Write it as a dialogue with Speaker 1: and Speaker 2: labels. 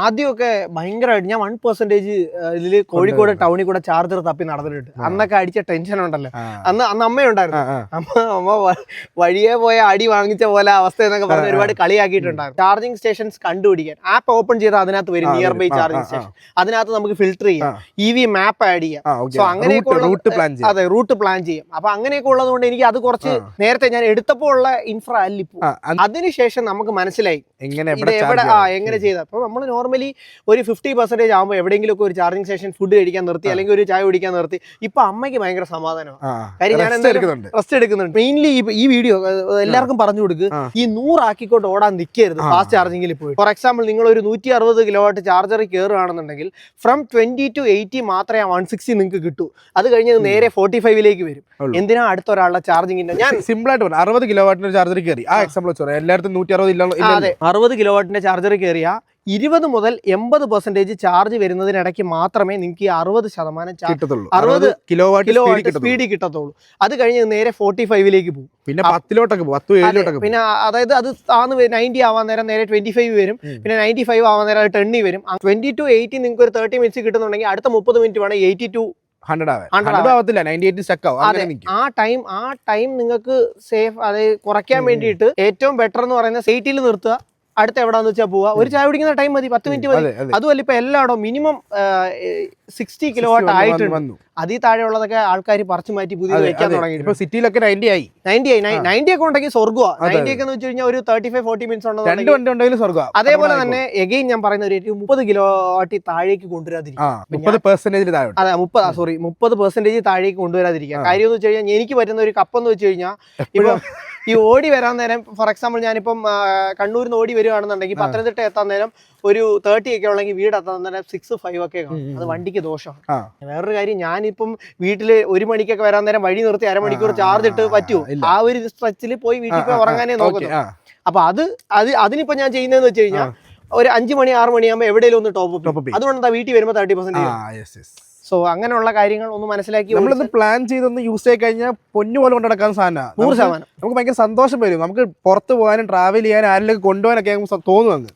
Speaker 1: ആദ്യമൊക്കെ ഭയങ്കരമായിട്ട് ഞാൻ 1% ഇതില് കോഴിക്കോട് ടൗണിൽ കൂടെ ചാർജർ തപ്പി നടന്നിട്ടുണ്ട്. അന്നൊക്കെ അടിച്ച ടെൻഷൻ ഉണ്ടല്ലോ. അന്ന് അമ്മയുണ്ടായിരുന്നു. അമ്മ വഴിയെ പോയ അടി വാങ്ങിച്ച പോലെ അവസ്ഥ എന്നൊക്കെ പറഞ്ഞ് ഒരുപാട് കളിയാക്കിയിട്ടുണ്ടായിരുന്നു. ചാർജിങ് സ്റ്റേഷൻസ് കണ്ടുപിടിക്കാൻ ആപ്പ് ഓപ്പൺ ചെയ്താൽ അതിനകത്ത് വരും നിയർ ബൈ ചാർജിങ് സ്റ്റേഷൻ. അതിനകത്ത് നമുക്ക് ഫിൽറ്റർ ചെയ്യാം, EV മാപ്പ് ആഡ് ചെയ്യാം. സോ അങ്ങനെയൊക്കെ അതെ റൂട്ട് പ്ലാൻ ചെയ്യാം. അപ്പൊ അങ്ങനെയൊക്കെ ഉള്ളതുകൊണ്ട് എനിക്ക് അത് കുറച്ച് നേരത്തെ ഞാൻ എടുത്തപ്പോൾ ഉള്ള ഇൻഫ്ര അല്ല ഇപ്പൊ. അതിനുശേഷം നമുക്ക് മനസ്സിലായി എങ്ങനെ ചെയ്ത. അപ്പൊ നമ്മൾ നോർമലി ഒരു 50% ആകുമ്പോൾ എവിടെയെങ്കിലും ഒക്കെ ഒരു ചാർജിങ് സ്റ്റേഷൻ ഫുഡ് കഴിക്കാൻ നിർത്തി അല്ലെങ്കിൽ ഒരു ചായ കുടിക്കാൻ നിർത്തി. ഇപ്പൊ അമ്മയ്ക്ക് ഭയങ്കര സമാധാനമാണ്. കാര്യം ഞാൻ റെസ്റ്റ് എടുക്കുന്നുണ്ട്. മെയിൻലി ഈ വീഡിയോ എല്ലാവർക്കും പറഞ്ഞു കൊടുക്കുക, ഈ 100 ആക്കിക്കൊണ്ട് ഓടാൻ നിൽക്കരുത് ഫാസ്റ്റ് ചാർജിങ്ങിൽ പോയി. ഫോർ എക്സാമ്പിൾ നിങ്ങൾ ഒരു 160 കിലോവാട്ട് ചാർജറിൽ കയറുകയാണെന്നുണ്ടെങ്കിൽ ഫ്രം 20 to 80 മാത്രമേ 160 നിങ്ങൾക്ക് കിട്ടൂ. അത് കഴിഞ്ഞ് നേരെ 45ലേക്ക് വരും. എന്തിനാ അടുത്ത ഒരാളുടെ ചാർജിങ്ങിന്റെ ഞാൻ
Speaker 2: സിമ്പിൾ ആയിട്ട് 60 കിലോവാട്ടിന്റെ ചാർജർ കയറി ആ എക്സാമ്പിൾ എല്ലായിടത്തും 160
Speaker 1: അതെ 60 കിലോവാട്ടിന്റെ ചാർജർ കയറിയ 20 മുതൽ 80% ചാർജ് വരുന്നതിനിടയ്ക്ക് മാത്രമേ നിങ്ങൾക്ക് ഈ 60% സ്പീഡിൽ കിട്ടത്തുള്ളൂ. അത് കഴിഞ്ഞ് നേരെ 45ലേക്ക് പോകും.
Speaker 2: പിന്നെ 10
Speaker 1: പിന്നെ അതായത് അത് 90 ആവാൻ നേരം നേരെ 25 വരും. പിന്നെ 95 ആവാൻ നേരം 10 വരും. 20 to 80 നിങ്ങൾക്ക് ഒരു 30 മിനിറ്റ്സ് കിട്ടുന്നുണ്ടെങ്കിൽ അടുത്ത 30 മിനിറ്റ് വേണം 80 to
Speaker 2: 100 ആവത്തില്ല, 98 സ്റ്റക്ക് ആവും.
Speaker 1: ആ ടൈം നിങ്ങൾക്ക് സേഫ് അതായത് കുറയ്ക്കാൻ വേണ്ടിയിട്ട് ഏറ്റവും ബെറ്റർ എന്ന് പറയുന്നത് 80ൽ നിർത്തുക. അടുത്ത എവിടാന്ന് വെച്ചാൽ പോവാ. ഒരു ചായ കുടിക്കുന്ന ടൈം മതി, 10 മിനിറ്റ് മതി. അതുമല്ല ഇപ്പൊ എല്ലായിടവും മിനിമം 60 കിലോവാട്ട് ആയിട്ടുണ്ട്. അതിൽ താഴെയുള്ളതൊക്കെ ആൾക്കാർ പറിച്ചു മാറ്റി പുതിയത് വെക്കാൻ തുടങ്ങി.
Speaker 2: ഇപ്പൊ സിറ്റിയിലൊക്കെ 90
Speaker 1: ഒക്കെ ഉണ്ടെങ്കിൽ സ്വർഗ്ഗമാണ്. 90 ഒക്കെ എന്ന് വെച്ച് കഴിഞ്ഞാൽ ഒരു 35-40 മിനിറ്റ്സ് ഉണ്ടെങ്കിൽ. അതേപോലെ തന്നെ എഗെയിൻ ഞാൻ പറയുന്ന ഒരു 30 കിലോവാട്ട് താഴേക്ക് കൊണ്ടുവരാതിരിക്കും. 30% താഴേക്ക് കൊണ്ടുവരാതിരിക്കുക. കാര്യം എന്ന് വെച്ച് കഴിഞ്ഞാൽ എനിക്ക് പറ്റുന്ന ഒരു കപ്പെന്ന് വെച്ച് കഴിഞ്ഞാൽ ഇപ്പൊ ഈ ഓടി വരാൻ നേരം ഫോർ എക്സാമ്പിൾ ഞാനിപ്പം കണ്ണൂരിൽ നിന്ന് ഓടി വരികയാണെന്നുണ്ടെങ്കിൽ പത്തനംതിട്ട എത്താൻ നേരം ഒരു 30 ഒക്കെ ഉള്ളെങ്കിൽ വീട് എത്താൻ നേരം 6-5 ഒക്കെ കാണും. അത് വണ്ടിക്ക് ദോഷമാണ്. വേറൊരു കാര്യം, ഞാനിപ്പം വീട്ടില് 1 മണിക്കൊക്കെ വരാൻ നേരം വഴി നിർത്തി അരമണിക്കൂർ ചാർജ് ഇട്ട് പറ്റുമോ? ആ ഒരു സ്ട്രെച്ചിൽ പോയി വീട്ടിൽ പോയി ഉറങ്ങാനേ നോക്കുന്നു. അപ്പൊ അതിനിപ്പോ ഞാൻ ചെയ്യുന്നതെന്ന് വെച്ച് കഴിഞ്ഞാൽ ഒരു 5 മണി 6 മണിയാകുമ്പോൾ എവിടെയെങ്കിലും ഒന്ന് ടോപ്പ്. അതുകൊണ്ട് വീട്ടിൽ വരുമ്പോൾ 30%. സോ അങ്ങനെയുള്ള കാര്യങ്ങൾ ഒന്ന് മനസ്സിലാക്കി
Speaker 2: നമ്മളൊന്ന് പ്ലാൻ ചെയ്തൊന്ന് യൂസ് ചെയ്ത് കഴിഞ്ഞാൽ പൊന്നു പോലെ കൊണ്ട് നടക്കാൻ സാധനം
Speaker 1: 100%.
Speaker 2: നമുക്ക് ഭയങ്കര സന്തോഷം വരും. നമുക്ക് പുറത്ത് പോകാനും ട്രാവൽ ചെയ്യാനും ആരെങ്കിലും കൊണ്ടുപോകാനൊക്കെ തോന്നുന്നു.